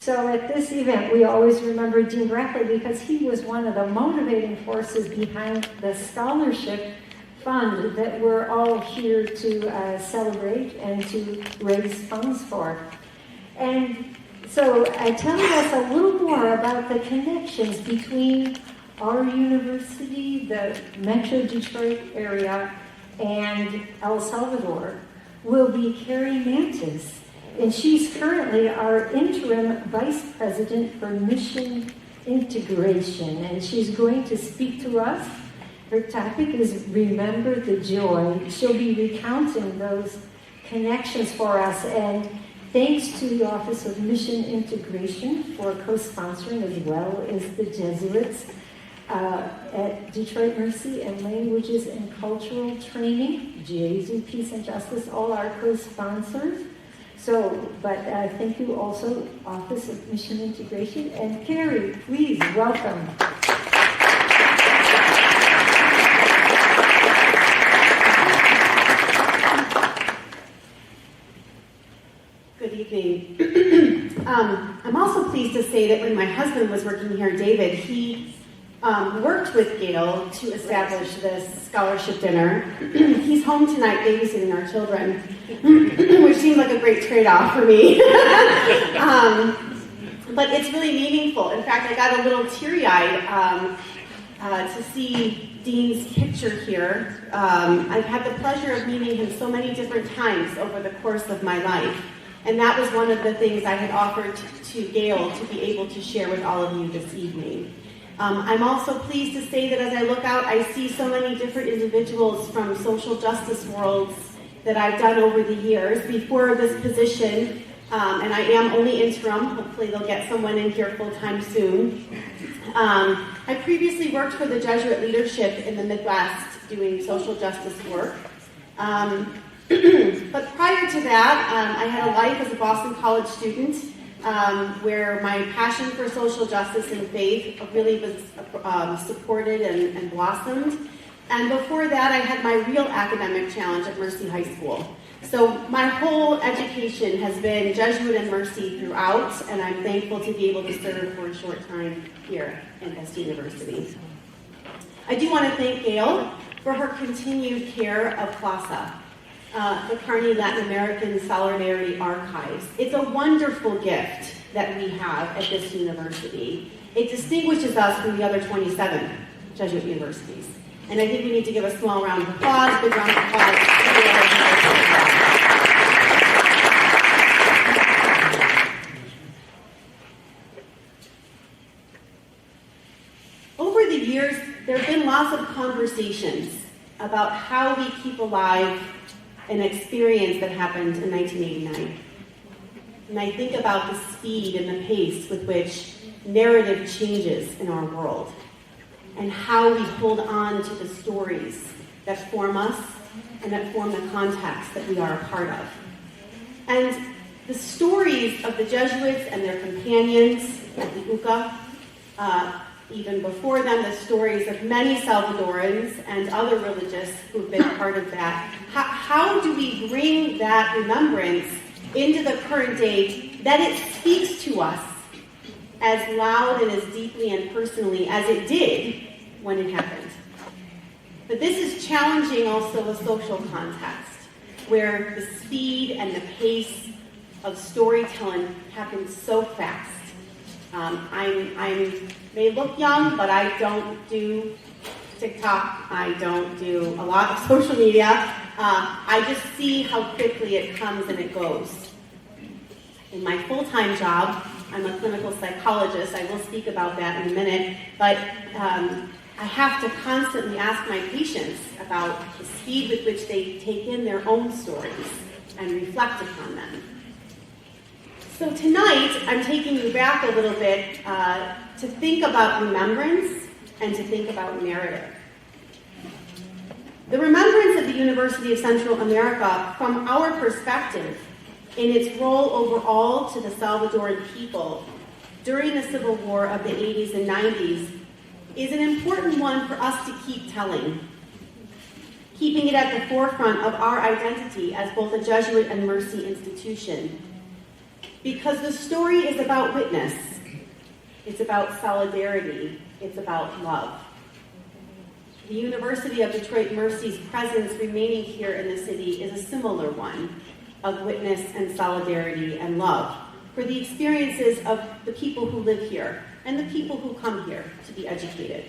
So at this event, we always remember Dean Brackley because he was one of the motivating forces behind the scholarship fund that we're all here to celebrate and to raise funds for. And so telling us a little more about the connections between our university, the Metro Detroit area, and El Salvador will be Carrie Nantais. And she's currently our Interim Vice President for Mission Integration. And she's going to speak to us. Her topic is Remember the Joy. She'll be recounting those connections for us. And thanks to the Office of Mission Integration for co-sponsoring, as well as the Jesuits at Detroit Mercy and Languages and Cultural Training, Jesuit Peace and Justice, all our co-sponsors. So, but thank you also, Office of Mission Integration. And Carrie, please, welcome. Good evening. I'm also pleased to say that when my husband was working here, David, he worked with Gail to establish this scholarship dinner. He's home tonight babysitting our children, which seems like a great trade-off for me. But it's really meaningful. In fact, I got a little teary-eyed to see Dean's picture here. I've had the pleasure of meeting him so many different times over the course of my life. And that was one of the things I had offered to Gail to be able to share with all of you this evening. I'm also pleased to say that as I look out, I see so many different individuals from social justice worlds that I've done over the years. Before this position, and I am only interim, hopefully they'll get someone in here full-time soon. I previously worked for the Jesuit leadership in the Midwest doing social justice work. But prior to that, I had a life as a Boston College student where my passion for social justice and faith really was supported and blossomed. And before that, I had my real academic challenge at Mercy High School. So my whole education has been Jesuit and Mercy throughout, and I'm thankful to be able to serve for a short time here at West University. I do want to thank Gail for her continued care of CLASA, the Carney Latin American Solidarity Archives. It's a wonderful gift that we have at this university. It distinguishes us from the other 27 Jesuit universities. And I think we need to give a small round of applause, big round of applause to the other universities. Over the years, there have been lots of conversations about how we keep alive an experience that happened in 1989. And I think about the speed and the pace with which narrative changes in our world and how we hold on to the stories that form us and that form the context that we are a part of. And the stories of the Jesuits and their companions at the UCA, even before them, the stories of many Salvadorans and other religious who've been part of that. How do we bring that remembrance into the current day that it speaks to us as loud and as deeply and personally as it did when it happened? But this is challenging also a social context where the speed and the pace of storytelling happens so fast. I may look young, but I don't do TikTok. I don't do a lot of social media. I just see how quickly it comes and it goes. In my full-time job, I'm a clinical psychologist. I will speak about that in a minute. But I have to constantly ask my patients about the speed with which they take in their own stories and reflect upon them. So tonight, I'm taking you back a little bit to think about remembrance and to think about narrative. The remembrance of the University of Central America, from our perspective, in its role overall to the Salvadoran people during the Civil War of the 80s and 90s, is an important one for us to keep telling, keeping it at the forefront of our identity as both a Jesuit and Mercy institution. because the story is about witness. It's about solidarity. It's about love. The University of Detroit Mercy's presence remaining here in the city is a similar one of witness and solidarity and love for the experiences of the people who live here and the people who come here to be educated.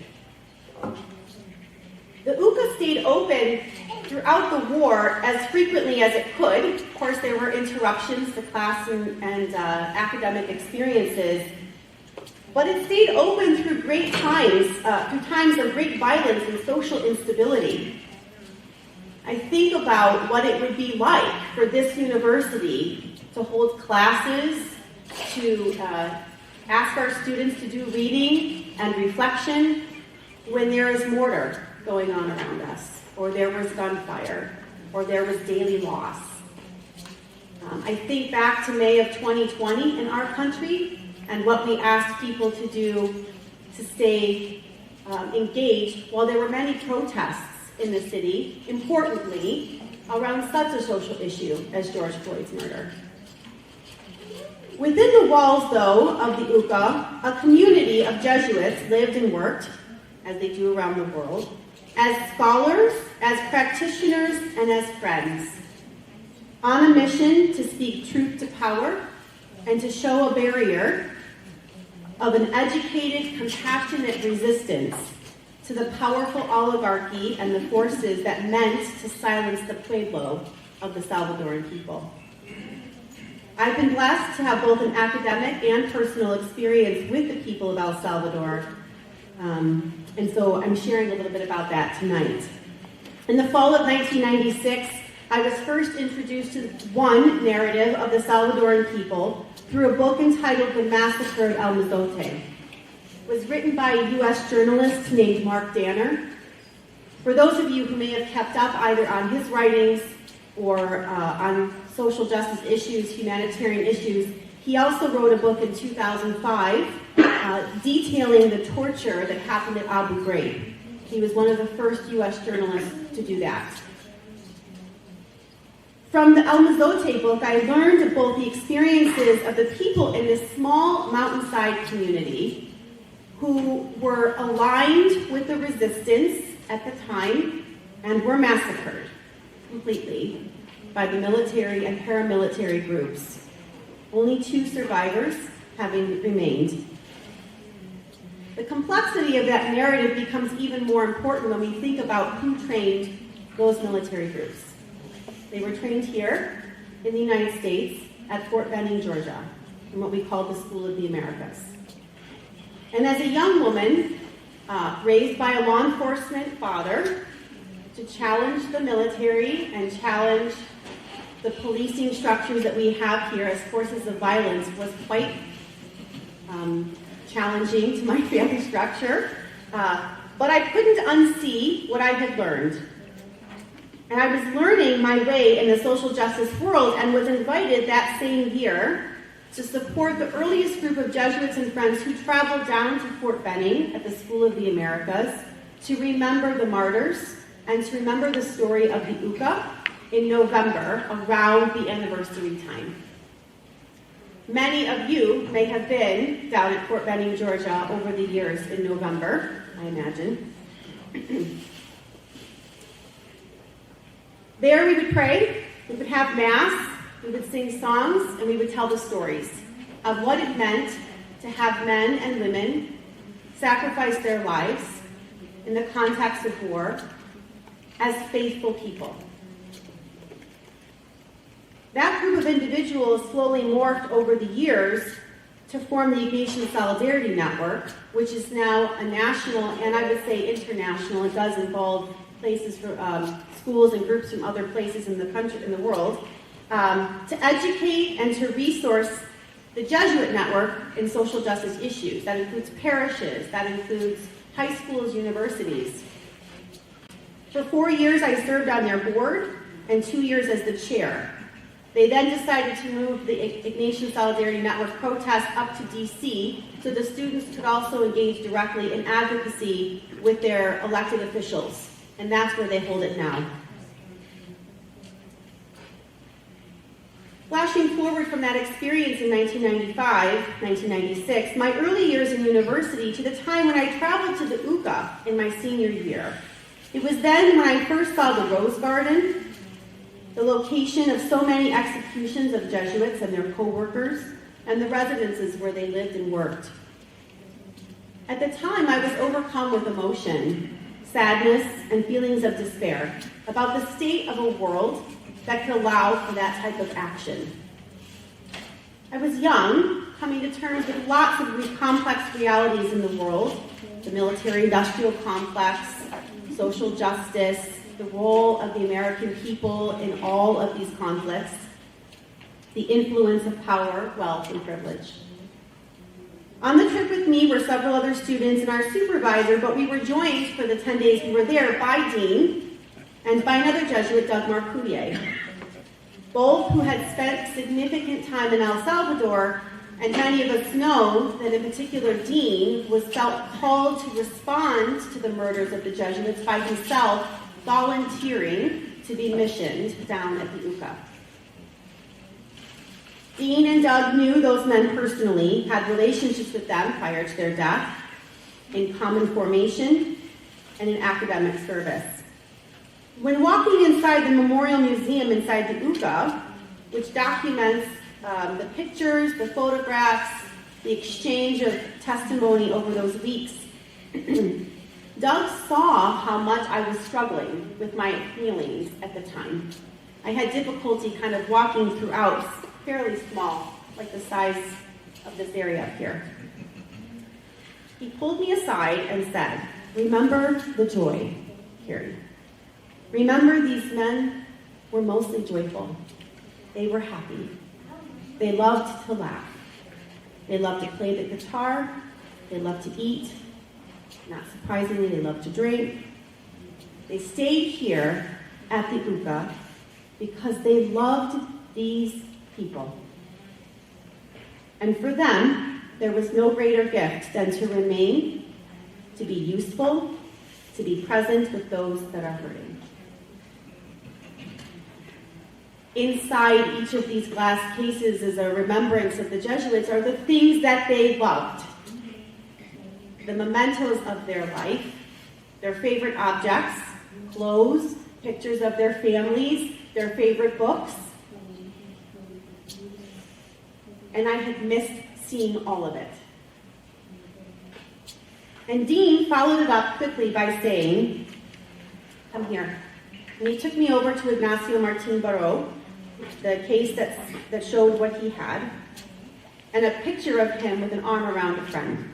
The UCA stayed open throughout the war as frequently as it could. Of course, there were interruptions to class and academic experiences, but it stayed open through great times, through times of great violence and social instability. I think about what it would be like for this university to hold classes, to ask our students to do reading and reflection when there is mortar going on around us, or there was gunfire, or there was daily loss. I think back to May of 2020 in our country and what we asked people to do to stay engaged while there were many protests in the city, importantly, around such a social issue as George Floyd's murder. Within the walls, though, of the UCA, a community of Jesuits lived and worked, as they do around the world, as scholars, as practitioners, and as friends, on a mission to speak truth to power and to show a barrier of an educated, compassionate resistance to the powerful oligarchy and the forces that meant to silence the pueblo of the Salvadoran people. I've been blessed to have both an academic and personal experience with the people of El Salvador, and so I'm sharing a little bit about that tonight. In the fall of 1996, I was first introduced to one narrative of the Salvadoran people through a book entitled The Massacre of El Mozote. It was written by a U.S. journalist named Mark Danner. For those of you who may have kept up either on his writings or on social justice issues, humanitarian issues, he also wrote a book in 2005 detailing the torture that happened at Abu Ghraib. He was one of the first U.S. journalists to do that. From the El Mozote book, I learned of both the experiences of the people in this small mountainside community who were aligned with the resistance at the time and were massacred completely by the military and paramilitary groups. Only 2 survivors having remained. The complexity of that narrative becomes even more important when we think about who trained those military groups. They were trained here in the United States at Fort Benning, Georgia, in what we call the School of the Americas. And as a young woman, raised by a law enforcement father to challenge the military and challenge the policing structures that we have here as forces of violence was quite challenging to my family structure. But I couldn't unsee what I had learned. And I was learning my way in the social justice world and was invited that same year to support the earliest group of Jesuits and friends who traveled down to Fort Benning at the School of the Americas to remember the martyrs and to remember the story of the UCA in November, around the anniversary time. Many of you may have been down at Fort Benning, Georgia over the years in November, I imagine. There we would pray, we would have Mass, we would sing songs, and we would tell the stories of what it meant to have men and women sacrifice their lives in the context of war as faithful people. That group of individuals slowly morphed over the years to form the Ignatian Solidarity Network, which is now a national and I would say international. It does involve places for schools and groups from other places in the country, in the world, to educate and to resource the Jesuit network in social justice issues. That includes parishes, that includes high schools, universities. For 4 years, I served on their board, and 2 years as the chair. They then decided to move the Ignatian Solidarity Network protest up to DC so the students could also engage directly in advocacy with their elected officials. And that's where they hold it now. Flashing forward from that experience in 1995, 1996, my early years in university to the time when I traveled to the UCA in my senior year. It was then when I first saw the Rose Garden, the location of so many executions of Jesuits and their co-workers, and the residences where they lived and worked. At the time, I was overcome with emotion, sadness, and feelings of despair about the state of a world that could allow for that type of action. I was young, coming to terms with lots of complex realities in the world, the military-industrial complex, social justice, the role of the American people in all of these conflicts, the influence of power, wealth, and privilege. On the trip with me were several other students and our supervisor, but we were joined for the 10 days we were there by Dean and by another Jesuit, Doug Marcoutier, both who had spent significant time in El Salvador, and many of us know that in particular Dean was felt called to respond to the murders of the Jesuits by himself volunteering to be missioned down at the UCA. Dean and Doug knew those men personally, had relationships with them prior to their death, in common formation, and in academic service. When walking inside the Memorial Museum inside the UCA, which documents the pictures, the photographs, the exchange of testimony over those weeks, Doug saw how much I was struggling with my feelings at the time. I had difficulty kind of walking throughout, fairly small, like the size of this area up here. He pulled me aside and said, "Remember the joy, Carrie. Remember these men were mostly joyful. They were happy. They loved to laugh. They loved to play the guitar. They loved to eat. Not surprisingly, they loved to drink. They stayed here at the UCA because they loved these people. And for them, there was no greater gift than to remain, to be useful, to be present with those that are hurting." Inside each of these glass cases is a remembrance of the Jesuits are the things that they loved. The mementos of their life, their favorite objects, clothes, pictures of their families, their favorite books. And I had missed seeing all of it. And Dean followed it up quickly by saying, "Come here." And he took me over to Ignacio Martin Baró, the case that showed what he had, and a picture of him with an arm around a friend.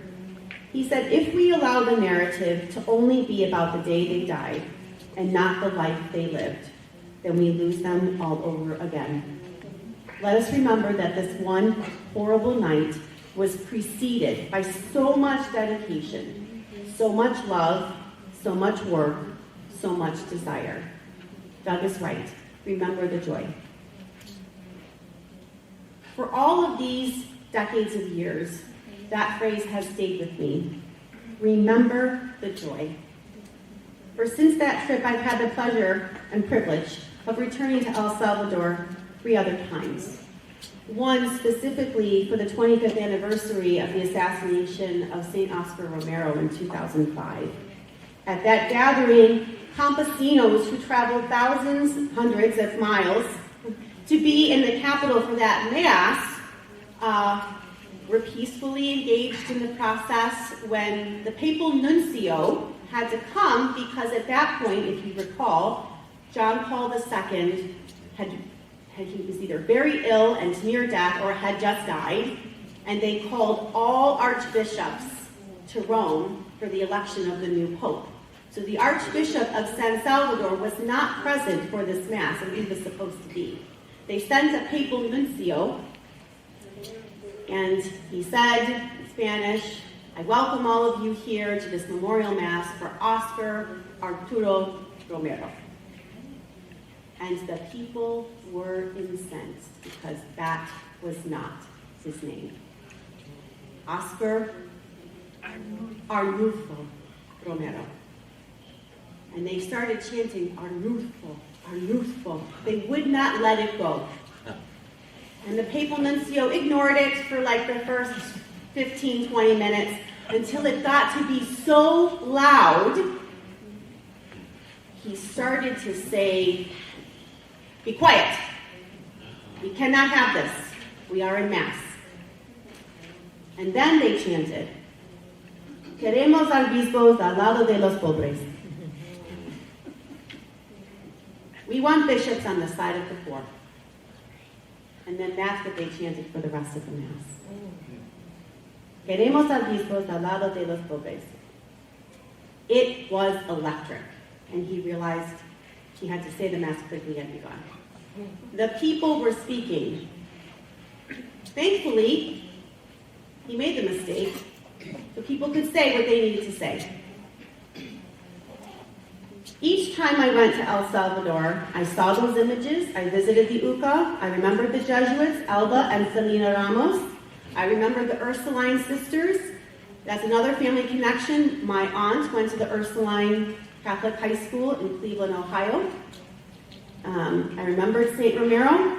He said, "If we allow the narrative to only be about the day they died and not the life they lived, then we lose them all over again. Let us remember that this one horrible night was preceded by so much dedication, so much love, so much work, so much desire." Doug is right. Remember the joy. For all of these decades of years, that phrase has stayed with me. Remember the joy. For since that trip, I've had the pleasure and privilege of returning to El Salvador 3 other times. One specifically for the 25th anniversary of the assassination of St. Oscar Romero in 2005. At that gathering, campesinos who traveled thousands, hundreds of miles to be in the capital for that mass were peacefully engaged in the process when the papal nuncio had to come because at that point, if you recall, John Paul II he was either very ill and near death or had just died, and they called all archbishops to Rome for the election of the new pope. So the Archbishop of San Salvador was not present for this mass, and he was supposed to be. They sent a papal nuncio, and he said in Spanish, "I welcome all of you here to this memorial mass for Oscar Arturo Romero." And the people were incensed because that was not his name. Oscar Arnulfo Romero. And they started chanting, "Arnulfo, Arnulfo." They would not let it go. And the papal nuncio ignored it for like the first 15, 20 minutes until it got to be so loud, he started to say, "Be quiet. We cannot have this. We are in Mass." And then they chanted, "Queremos obispos al lado de los pobres." We want bishops on the side of the poor. And then that's what they chanted for the rest of the Mass. Queremos obispos al lado de los pobres. It was electric, and he realized he had to say the Mass quickly and be gone. The people were speaking. Thankfully, he made the mistake, so people could say what they needed to say. Each time I went to El Salvador, I saw those images, I visited the UCA, I remembered the Jesuits, Alba and Selena Ramos. I remembered the Ursuline sisters. That's another family connection. My aunt went to the Ursuline Catholic High School in Cleveland, Ohio. I remembered St. Romero.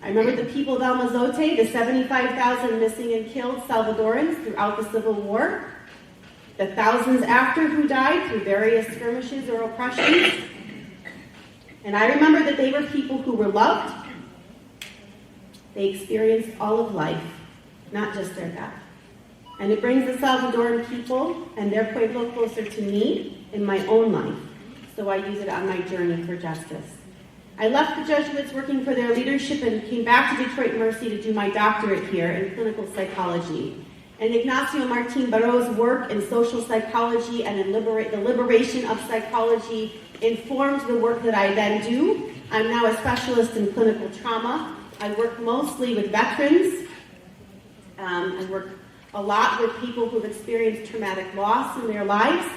I remembered the people of El Mozote, the 75,000 missing and killed Salvadorans throughout the Civil War. The thousands after who died through various skirmishes or oppressions. And I remember that they were people who were loved. They experienced all of life, not just their death. And it brings the Salvadoran people and their pueblo closer to me in my own life. So I use it on my journey for justice. I left the Jesuits working for their leadership and came back to Detroit Mercy to do my doctorate here in clinical psychology. And Ignacio Martin Barro's work in social psychology and in the liberation of psychology informed the work that I then do. I'm now a specialist in clinical trauma. I work mostly with veterans. I work a lot with people who've experienced traumatic loss in their lives.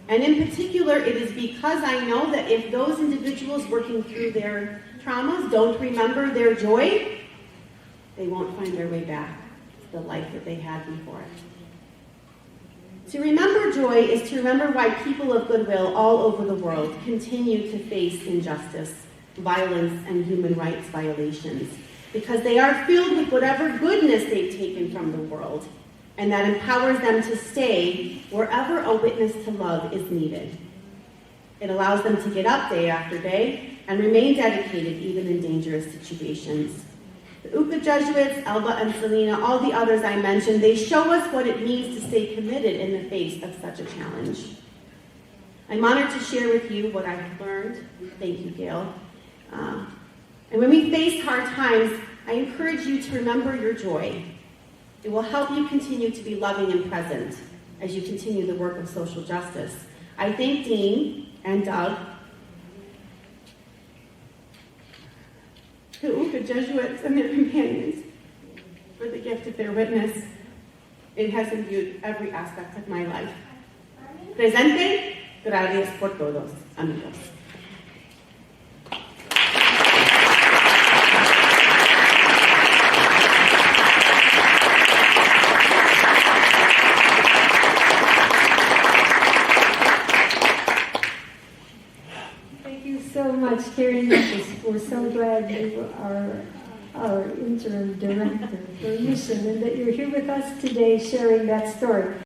And in particular, it is because I know that if those individuals working through their traumas don't remember their joy, they won't find their way back to the life that they had before it. To remember joy is to remember why people of goodwill all over the world continue to face injustice, violence, and human rights violations, because they are filled with whatever goodness they've taken from the world, and that empowers them to stay wherever a witness to love is needed. It allows them to get up day after day and remain dedicated even in dangerous situations. The UCA Jesuits, Alba and Selena, all the others I mentioned, they show us what it means to stay committed in the face of such a challenge. I'm honored to share with you what I've learned. Thank you, Gail. And when we face hard times, I encourage you to remember your joy. It will help you continue to be loving and present as you continue the work of social justice. I thank Dean and Doug, the UCA Jesuits and their companions for the gift of their witness. It has imbued every aspect of my life. Presente, gracias por todos, amigos. So much, Carrie Nantais. We're so glad you are our interim director for mission and that you're here with us today sharing that story.